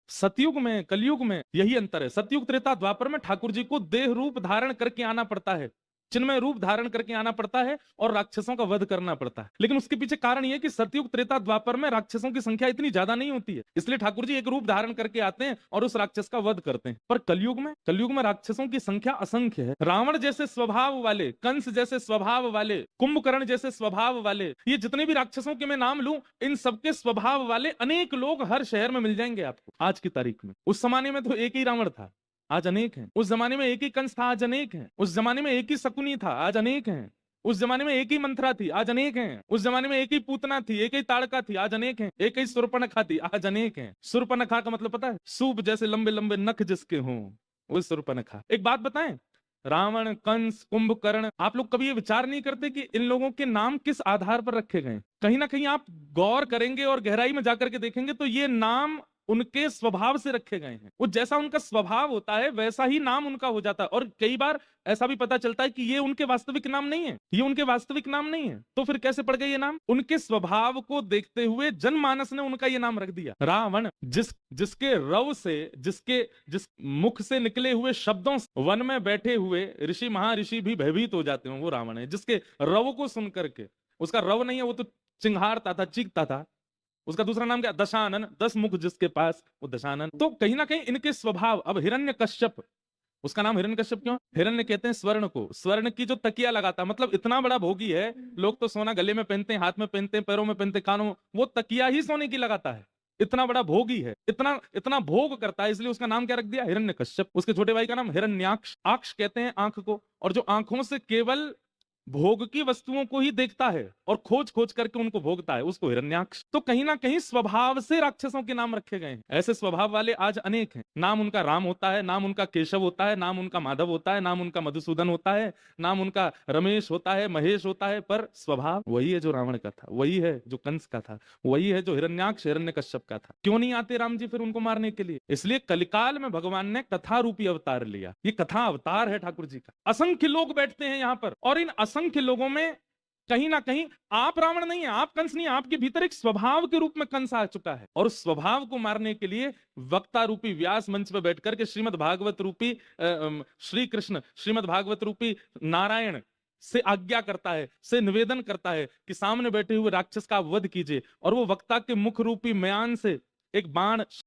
सतयुग में कलयुग में यही अंतर है। सतयुग त्रेता द्वापर में ठाकुर जी को देह रूप धारण करके आना पड़ता है, चिन्मय रूप धारण करके आना पड़ता है और राक्षसों का वध करना पड़ता है। लेकिन उसके पीछे कारण यह कि सतयुग त्रेता द्वापर में राक्षसों की संख्या इतनी ज्यादा नहीं होती है, इसलिए ठाकुर जी एक रूप धारण करके आते हैं और उस राक्षस का वध करते हैं। पर कलयुग में राक्षसों की संख्या असंख्य है। रावण जैसे स्वभाव वाले, कंस जैसे स्वभाव वाले, कुंभकर्ण जैसे स्वभाव वाले, ये जितने भी राक्षसों के मैं नाम लूं, इन सबके स्वभाव वाले अनेक लोग हर शहर में मिल जाएंगे आपको आज की तारीख में। उस जमाने में तो एक ही रावण था, आज अनेक हैं। उस जमाने में एक ही कंस था, आज अनेक हैं। उस जमाने में एक ही शकुनी था, आज अनेक हैं। उस जमाने में एक ही मंथरा थी, आज अनेक हैं। उस जमाने में एक ही पूतना थी, एक ही ताड़का थी, आज अनेक हैं। एक ही सुर्पनखा थी, आज अनेक हैं। सुर्पनखा का मतलब पता है? सूप जैसे लंबे लंबे नख जिसके हों, वो सुर्पनखा। एक बात बताएं, रावण, कंस, कुंभकर्ण, आप लोग कभी ये विचार नहीं करते कि इन लोगों के नाम किस आधार पर रखे गए? कहीं ना कहीं आप गौर करेंगे और गहराई में जाकर के देखेंगे तो ये नाम उनके स्वभाव से रखे गए हैं। वो जैसा उनका स्वभाव होता है वैसा ही नाम उनका हो जाता है। और कई बार ऐसा भी पता चलता है कि ये उनके वास्तविक नाम नहीं है, ये उनके वास्तविक नाम नहीं है। तो फिर कैसे पड़ गए ये नाम? उनके स्वभाव को देखते हुए जनमानस ने उनका ये नाम रख दिया। रावण, जिसके रव से, जिस मुख से निकले हुए शब्दों से वन में बैठे हुए ऋषि महर्षि भी भयभीत हो जाते हैं, वो रावण है। जिसके रव को सुन करके, उसका रव नहीं है, वो तो चिंघाड़ता था, चीखता था। उसका दूसरा नाम क्या? दशानन, 10 मुख जिसके पास, वो दशानन। तो कहीं ना कहीं इनके स्वभाव। अब हिरण्यकश्यप, उसका नाम हिरण्यकश्यप क्यों? हिरण्य कहते हैं स्वर्ण को, स्वर्ण की जो तकिया लगाता, मतलब इतना बड़ा भोगी है। लोग तो सोना गले में पहनते हैं, हाथ में पहनते हैं, पैरों में पहनते हैं, कानों में, वो तकिया ही सोने की लगाता है। इतना बड़ा भोगी है, इतना इतना भोग करता है, इसलिए उसका नाम क्या रख दिया? हिरण्यकश्यप। उसके छोटे भाई का नाम हिरण्याक्ष, आक्ष कहते हैं आंख को, और जो आंखों से केवल भोग की वस्तुओं को ही देखता है और खोज खोज करके उनको भोगता है, उसको हिरण्याक्ष। तो कहीं ना कहीं स्वभाव से राक्षसों के नाम रखे गए हैं। ऐसे स्वभाव वाले आज अनेक हैं। नाम उनका राम होता है, नाम उनका केशव होता है, नाम उनका माधव होता है, नाम उनका मधुसूदन होता है, नाम उनका रमेश होता है, महेश होता है, पर स्वभाव वही है जो रावण का था, वही है जो कंस का था, वही है जो हिरण्याक्ष हिरण्यकश्यप का था। क्यों नहीं आते राम जी फिर उनको मारने के लिए? इसलिए कलिकाल में भगवान ने कथा रूपी अवतार लिया। ये कथा अवतार है ठाकुर जी का। असंख्य लोग बैठते हैं यहाँ पर, और इन असंख्य लोगों में कहीं ना कहीं आप रावण नहीं है, आप कंस नहीं है, आपके भीतर एक स्वभाव के रूप में कंस आ चुका है। और उस स्वभाव को मारने के लिए वक्ता रूपी व्यास मंच पर बैठकर के श्रीमद् भागवत रूपी श्री कृष्ण, श्रीमद् भागवत रूपी नारायण से आज्ञा करता है, से निवेदन करता है कि सामने बैठे हुए राक्षस का वध कीजिए। और वो वक्ता के मुख रूपी म्यान से एक बाण